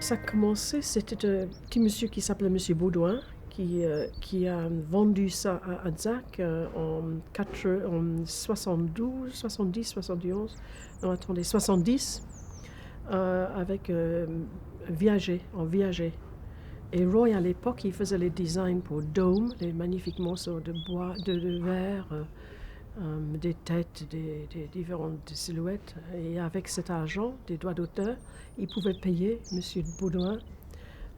Ça a commencé, c'était un petit monsieur qui s'appelait Monsieur Baudouin, qui a vendu ça à Adzac en 72, 70, 71, non attendez, 70, avec Viager, en Viager. Et Roy, à l'époque, il faisait les designs pour Dome, les magnifiques morceaux de bois, de verre, des têtes, des différentes silhouettes. Et avec cet argent, des droits d'auteur, il pouvait payer M. Baudouin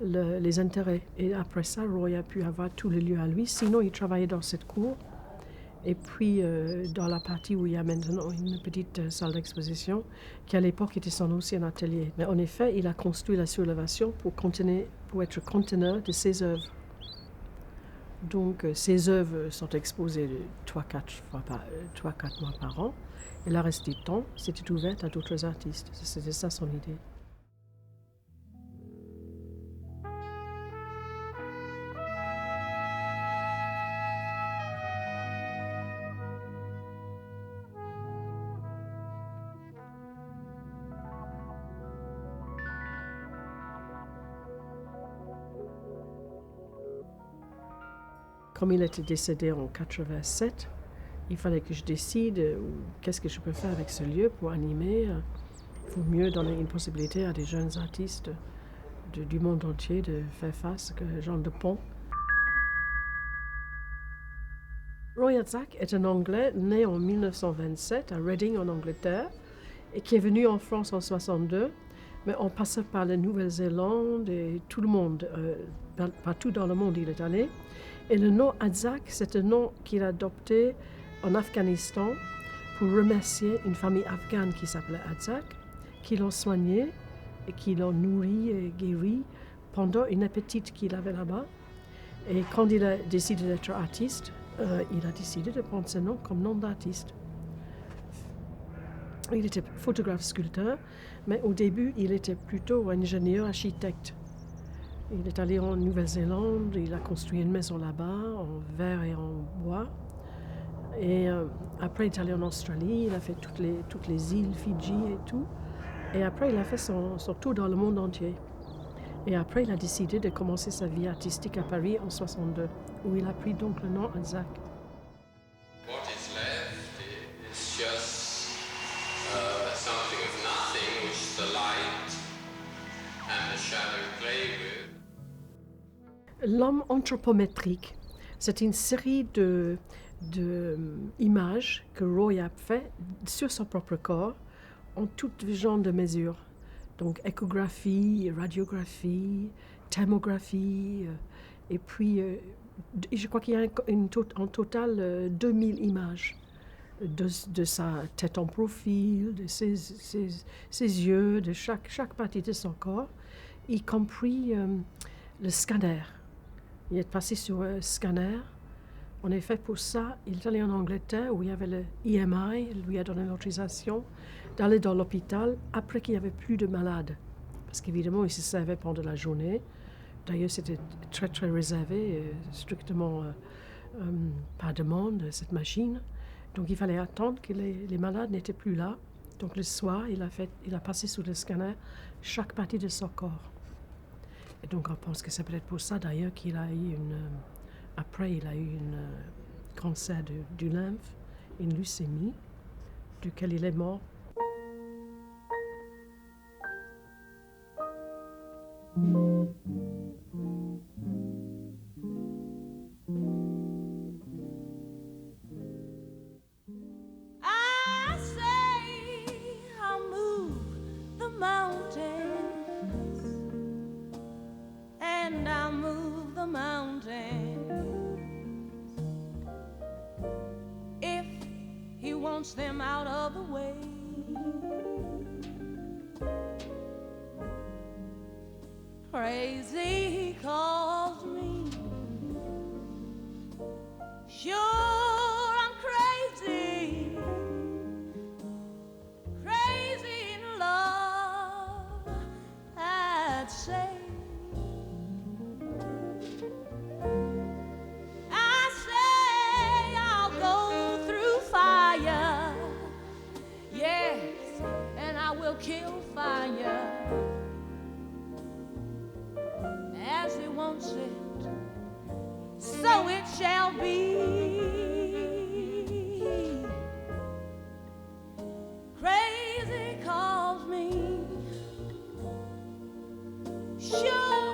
les intérêts. Et après ça, Roy a pu avoir tout le lieu à lui. Sinon, il travaillait dans cette cour. Et puis, dans la partie où il y a maintenant une petite salle d'exposition, qui à l'époque était son ancien atelier. Mais en effet, il a construit la surélévation pour être conteneur de ses œuvres. Donc, ses œuvres sont exposées 3-4 mois par an. Et le reste du temps, c'était ouvert à d'autres artistes. C'était ça son idée. Comme il était décédé en 87, il fallait que je décide qu'est-ce que je peux faire avec ce lieu pour animer. Il faut mieux donner une possibilité à des jeunes artistes du monde entier de faire face à Jean de Pont. Roy Adzac est un Anglais né en 1927 à Reading en Angleterre et qui est venu en France en 62, mais en passant par la Nouvelle-Zélande et tout le monde, partout dans le monde il est allé. Et le nom Adzac, c'est un nom qu'il a adopté en Afghanistan pour remercier une famille afghane qui s'appelait Adzac, qui l'ont soigné et qui l'ont nourri et guéri pendant une hépatite qu'il avait là-bas. Et quand il a décidé d'être artiste, il a décidé de prendre ce nom comme nom d'artiste. Il était photographe-sculpteur, mais au début, il était plutôt ingénieur-architecte. Il est allé en Nouvelle-Zélande, il a construit une maison là-bas, en verre et en bois. Et après, il est allé en Australie, il a fait toutes les îles, Fidji et tout. Et après, il a fait son tour dans le monde entier. Et après, il a décidé de commencer sa vie artistique à Paris en 62, où il a pris donc le nom Adzac. What is left is just something of nothing which the light and the shadow play with. L'homme anthropométrique, c'est une série de images que Roy a fait sur son propre corps en tout genre de mesures. Donc échographie, radiographie, thermographie, et puis je crois qu'il y a en total 2000 images de sa tête en profil, de ses yeux, de chaque partie de son corps, y compris le scanner. Il est passé sur un scanner. En effet, pour ça, il est allé en Angleterre où il y avait le EMI, il lui a donné l'autorisation d'aller dans l'hôpital après qu'il n'y avait plus de malades. Parce qu'évidemment, il se servait pendant la journée. D'ailleurs, c'était très, très réservé, strictement par demande, cette machine. Donc, il fallait attendre que les malades n'étaient plus là. Donc, le soir, il a passé sous le scanner chaque partie de son corps. Et donc, on pense que c'est peut-être pour ça, d'ailleurs, qu'il a eu après, il a eu un cancer du lymphe, une leucémie, duquel il est mort. I say I'll move the mountains, and I'll move the mountains if he wants them out of the way. Crazy he calls me. Sure I'm crazy, crazy in love, I'd say. I say I'll go through fire, yes, and I will kill fire be. Crazy calls me. Sure,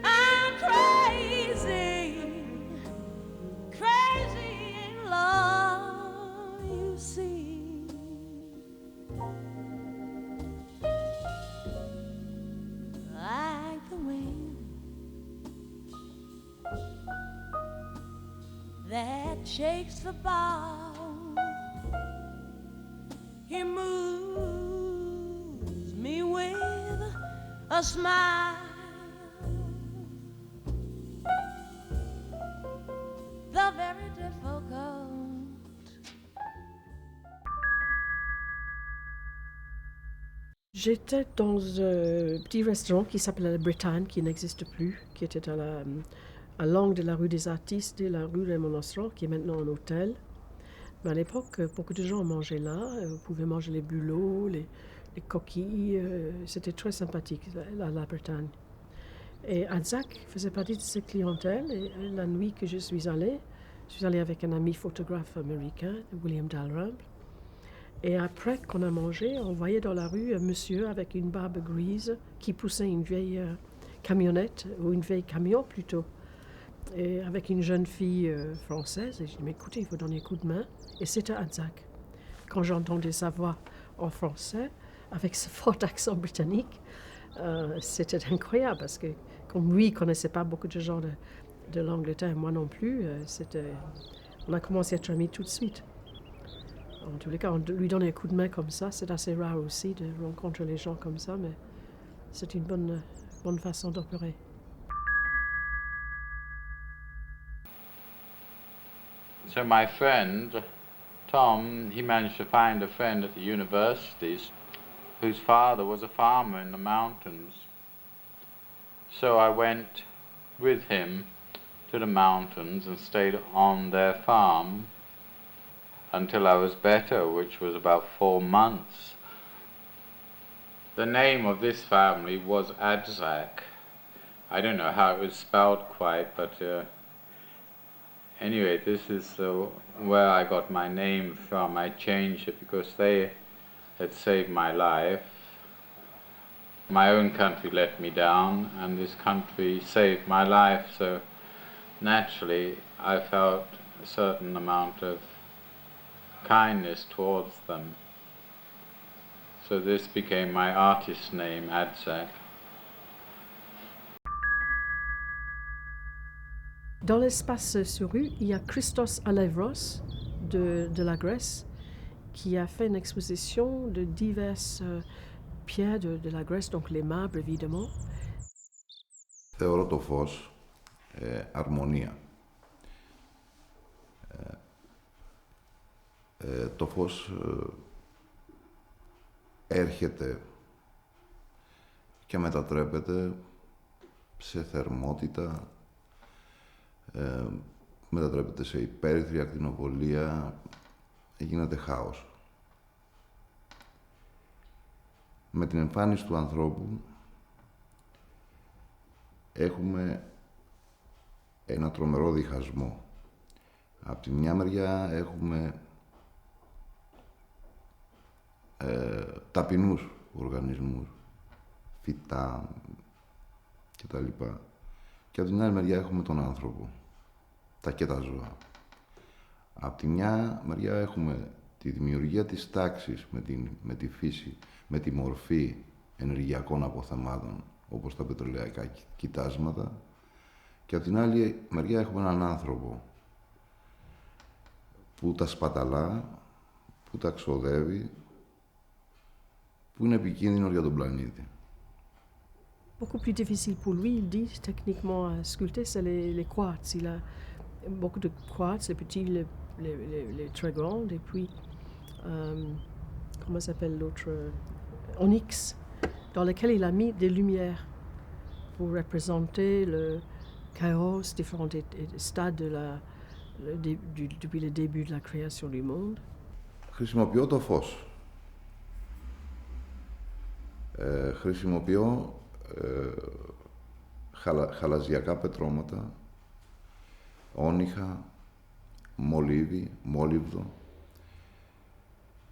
I'm crazy. Crazy in love, you see. Like the wind that shakes the bough, he moves me with a smile. The very difficult. J'étais dans un petit restaurant qui s'appelait la Bretagne, qui n'existe plus, qui était à l'angle de la rue des Artistes et la rue des Monastères, qui est maintenant un hôtel. Mais à l'époque, beaucoup de gens mangeaient là. Vous pouvez manger les bulots, les coquilles. C'était très sympathique, la Bretagne. Et Anzac faisait partie de cette clientèle. Et la nuit que je suis allée avec un ami photographe américain, William Dalrymple. Et après qu'on a mangé, on voyait dans la rue un monsieur avec une barbe grise qui poussait une vieille camionnette, ou une vieille camion plutôt, et avec une jeune fille française. Et je dis, mais écoutez, il faut donner un coup de main. Et c'était Anzac. Quand j'entendais sa voix en français, avec ce fort accent britannique, c'était incroyable, parce que comme lui, il ne connaissait pas beaucoup de gens de l'Angleterre, moi non plus, on a commencé à être amis tout de suite. En tous les cas, on lui donner un coup de main comme ça, c'est assez rare aussi de rencontrer les gens comme ça, mais c'est une bonne façon d'opérer. So my friend, Tom, he managed to find a friend at the universities whose father was a farmer in the mountains. So I went with him to the mountains and stayed on their farm until I was better, which was about 4 months. The name of this family was Adzak. I don't know how it was spelled quite, but anyway, this is where I got my name from. I changed it because they had saved my life. My own country let me down, and this country saved my life, so naturally I felt a certain amount of kindness towards them. So this became my artist name, Adzak. Dans l'espace sur rue, il y a Christos Alevros de la Grèce qui a fait une exposition de diverses pierres de la Grèce, donc les marbres évidemment. Θεωρώ το φως αρμονία. Το φως έρχεται και μετατρέπεται σε θερμότητα, μετατρέπεται σε υπέρυθρη ακτινοβολία, γίνεται χάος. Με την εμφάνιση του ανθρώπου έχουμε ένα τρομερό διχασμό. Από τη μια μεριά έχουμε ταπεινούς οργανισμούς, φυτά κτλ. Και από την άλλη μεριά έχουμε τον άνθρωπο, και τα ζώα. Από τη μια μεριά έχουμε τη δημιουργία της τάξης με τη φύση, με τη μορφή ενεργειακών αποθεμάτων, όπως τα πετρελαϊκά κοιτάσματα, και από την άλλη μεριά έχουμε έναν άνθρωπο που τα σπαταλά, που τα ξοδεύει, που είναι επικίνδυνο για τον πλανήτη. Beaucoup plus difficile pour lui, il dit, techniquement à sculpter, c'est les quartz. Il a beaucoup de quartz, les petits, les très grands, et puis, comment s'appelle l'autre, onyx, dans lequel il a mis des lumières pour représenter le chaos, différents stades depuis le début de la création du monde. Χρησιμοποιώ το φως. Χρησιμοποιώ χαλαζιακά πετρώματα, όνυχα, μολύβι, μόλιβδο,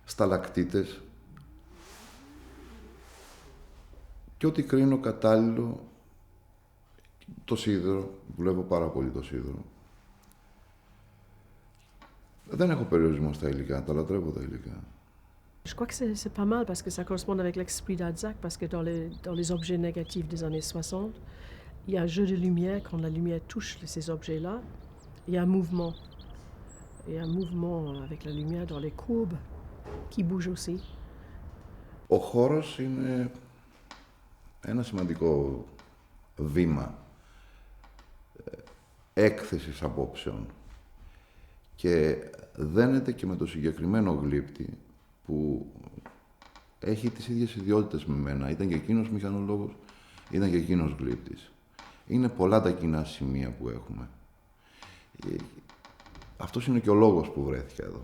σταλακτίτες και ό,τι κρίνω κατάλληλο, το σίδερο, δουλεύω πάρα πολύ το σίδερο. Δεν έχω περιορισμό στα υλικά, τα λατρεύω τα υλικά. Je crois que c'est pas mal parce que ça correspond avec l'esprit d'Alzac, parce que dans les objets négatifs des années 60, il y a un jeu de lumière. Quand la lumière touche ces objets-là, il y a un mouvement. Il y a un mouvement avec la lumière dans les courbes qui bouge aussi. Ο χώρος είναι ένα σημαντικό βήμα έκθεσης απόψεων και δένεται και με το συγκεκριμένο γλύπτη που έχει τις ίδιες ιδιότητες με μένα. Ήταν και εκείνος μηχανολόγος, ήταν και εκείνος γλύπτης. Είναι πολλά τα κοινά σημεία που έχουμε. Αυτός είναι και ο λόγος που βρέθηκα εδώ.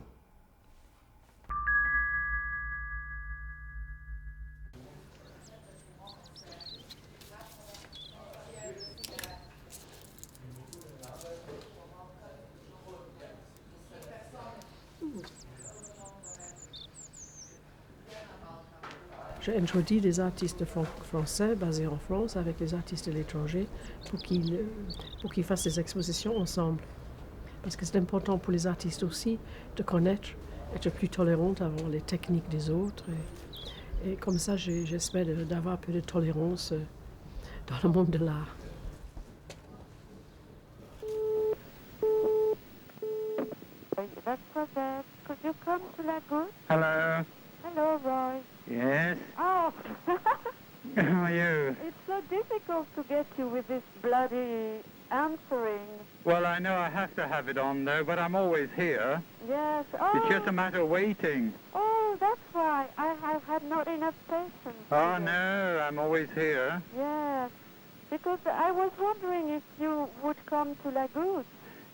Je introduis des artistes français basés en France avec les artistes de l'étranger pour qu'ils fassent des expositions ensemble. Parce que c'est important pour les artistes aussi de connaître, être plus tolérante avant les techniques des autres. Et comme ça, j'espère d'avoir un peu de tolérance dans le monde de l'art. That's Robert. Could you come to Lagos? Hello. Hello, Roy. Yes. Oh, How are you? it's so difficult to get you with this bloody answering. Well, I know I have to have it on though, but I'm always here. Yes. Oh, It's just a matter of waiting. oh, that's why. I have had not enough patience. Oh today. no, I'm always here. Yes. Because I was wondering if you would come to Lagos.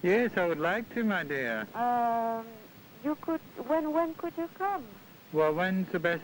Yes, I would like to, my dear. You could. When could you come? Well, when's the best?